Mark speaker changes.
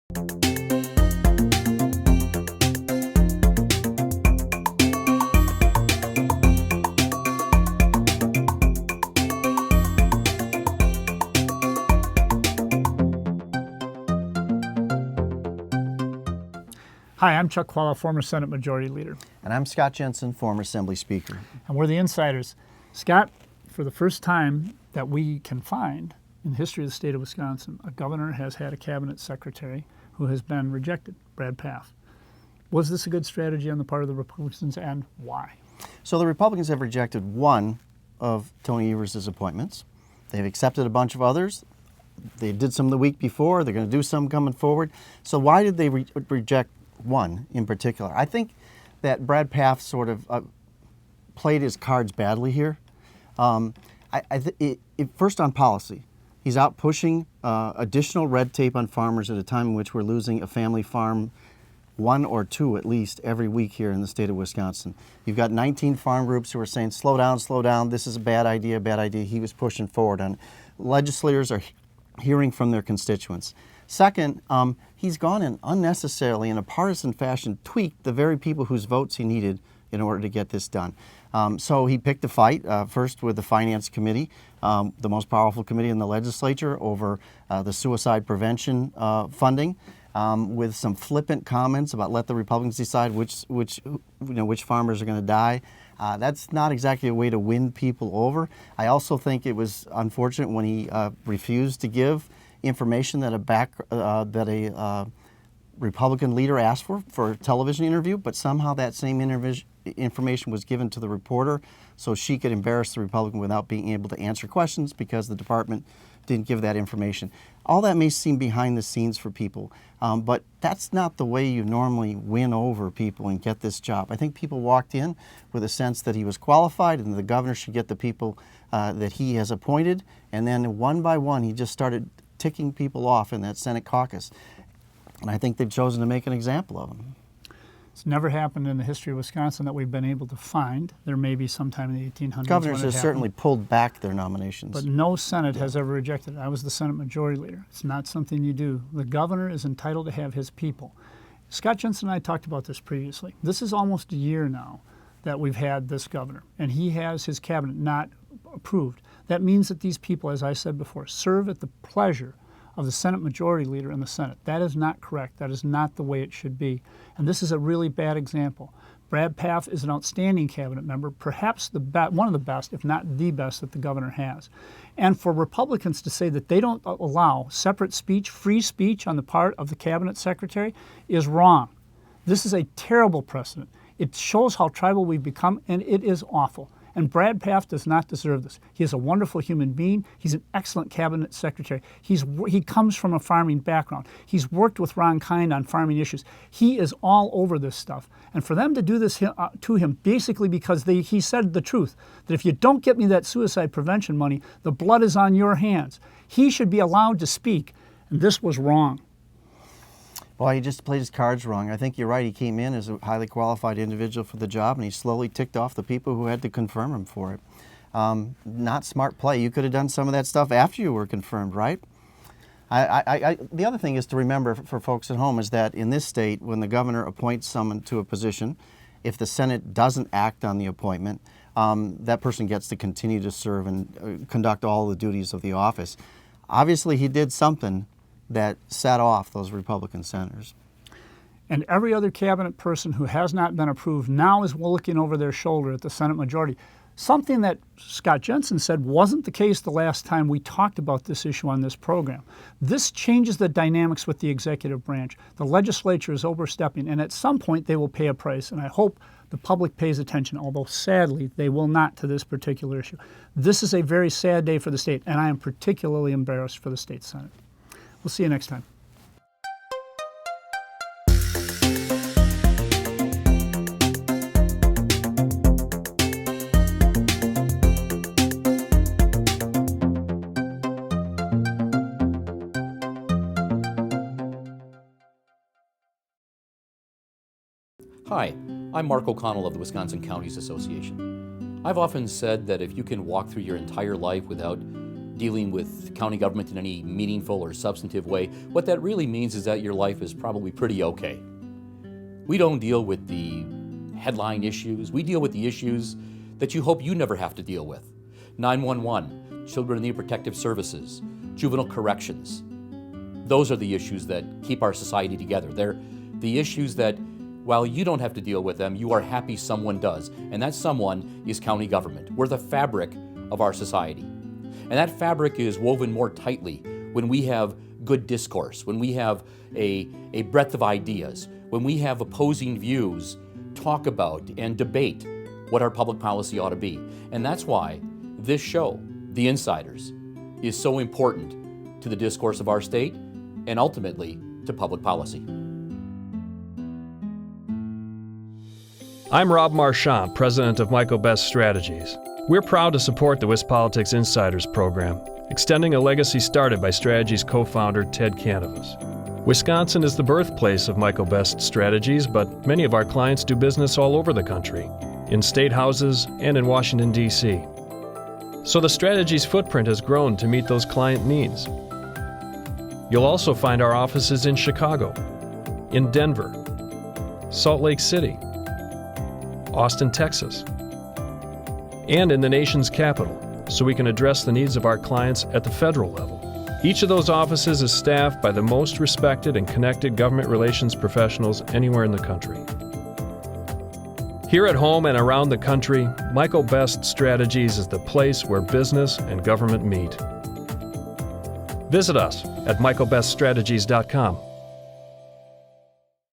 Speaker 1: Hi, I'm Chuck Chvala, former Senate Majority Leader.
Speaker 2: And I'm Scott Jensen, former Assembly Speaker.
Speaker 1: And we're the Insiders. Scott, for the first time that we can find in the history of the state of Wisconsin, a governor has had a cabinet secretary who has been rejected, Brad Pfaff. Was this a good strategy on the part of the Republicans, and why?
Speaker 2: So the Republicans have rejected one of Tony Evers' appointments. They've accepted a bunch of others. They did some the week before. They're going to do some coming forward. So why did they reject one in particular? I think that Brad Pfaff sort of played his cards badly here. First on policy, he's out pushing additional red tape on farmers at a time in which we're losing a family farm, one or two at least, every week here in the state of Wisconsin. You've got 19 farm groups who are saying, slow down, this is a bad idea. He was pushing forward on it. Legislators are hearing from their constituents. Second, he's gone and unnecessarily, in a partisan fashion, tweaked the very people whose votes he needed in order to get this done. So he picked a fight, first with the Finance Committee, the most powerful committee in the legislature, over the suicide prevention funding, with some flippant comments about let the Republicans decide which farmers are going to die. That's not exactly a way to win people over. I also think it was unfortunate when he refused to give information that a Republican leader asked for a television interview, but somehow that same information was given to the reporter so she could embarrass the Republican without being able to answer questions because the department didn't give that information. All that may seem behind the scenes for people, but that's not the way you normally win over people and get this job. I think people walked in with a sense that he was qualified and the governor should get the people that he has appointed, and then one by one he just started ticking people off in that Senate caucus. And I think they've chosen to make an example of him.
Speaker 1: It's never happened in the history of Wisconsin that we've been able to find. There may be sometime in the 1800s.
Speaker 2: Governors have certainly pulled back their nominations.
Speaker 1: But no Senate has ever rejected it. I was the Senate Majority Leader. It's not something you do. The governor is entitled to have his people. Scott Jensen and I talked about this previously. This is almost a year now that we've had this governor, and he has his cabinet not approved. That means that these people, as I said before, serve at the pleasure of the Senate Majority Leader in the Senate. That is not correct. That is not the way it should be. And this is a really bad example. Brad Pfaff is an outstanding cabinet member, perhaps one of the best, if not the best, that the governor has. And for Republicans to say that they don't allow separate speech, free speech on the part of the cabinet secretary is wrong. This is a terrible precedent. It shows how tribal we've become, and it is awful. And Brad Pfaff does not deserve this. He is a wonderful human being. He's an excellent cabinet secretary. He comes from a farming background. He's worked with Ron Kind on farming issues. He is all over this stuff. And for them to do this to him basically because he said the truth, that if you don't get me that suicide prevention money, the blood is on your hands. He should be allowed to speak, and this was wrong.
Speaker 2: Well, he just played his cards wrong. I think you're right. He came in as a highly qualified individual for the job, and he slowly ticked off the people who had to confirm him for it. Not smart play. You could have done some of that stuff after you were confirmed, right? The other thing is to remember for folks at home is that in this state, when the governor appoints someone to a position, if the Senate doesn't act on the appointment, that person gets to continue to serve and conduct all the duties of the office. Obviously, he did something that set off those Republican senators.
Speaker 1: And every other cabinet person who has not been approved now is looking over their shoulder at the Senate majority. Something that Scott Jensen said wasn't the case the last time we talked about this issue on this program. This changes the dynamics with the executive branch. The legislature is overstepping, and at some point they will pay a price, and I hope the public pays attention, although sadly they will not to this particular issue. This is a very sad day for the state, and I am particularly embarrassed for the state Senate. We'll see you next time.
Speaker 3: Hi, I'm Mark O'Connell of the Wisconsin Counties Association. I've often said that if you can walk through your entire life without dealing with county government in any meaningful or substantive way, what that really means is that your life is probably pretty okay. We don't deal with the headline issues. We deal with the issues that you hope you never have to deal with. 911, Children in Need of Protective Services, juvenile corrections. Those are the issues that keep our society together. They're the issues that, while you don't have to deal with them, you are happy someone does. And that someone is county government. We're the fabric of our society. And that fabric is woven more tightly when we have good discourse, when we have a breadth of ideas, when we have opposing views talk about and debate what our public policy ought to be. And that's why this show, The Insiders, is so important to the discourse of our state and ultimately to public policy.
Speaker 4: I'm Rob Marchand, president of Michael Best Strategies. We're proud to support the WisPolitics Insiders program, extending a legacy started by Strategies co-founder Ted Canavas. Wisconsin is the birthplace of Michael Best Strategies, but many of our clients do business all over the country, in state houses and in Washington, D.C. So the Strategies footprint has grown to meet those client needs. You'll also find our offices in Chicago, in Denver, Salt Lake City, Austin, Texas, and in the nation's capital, so we can address the needs of our clients at the federal level. Each of those offices is staffed by the most respected and connected government relations professionals anywhere in the country. Here at home and around the country, Michael Best Strategies is the place where business and government meet. Visit us at michaelbeststrategies.com.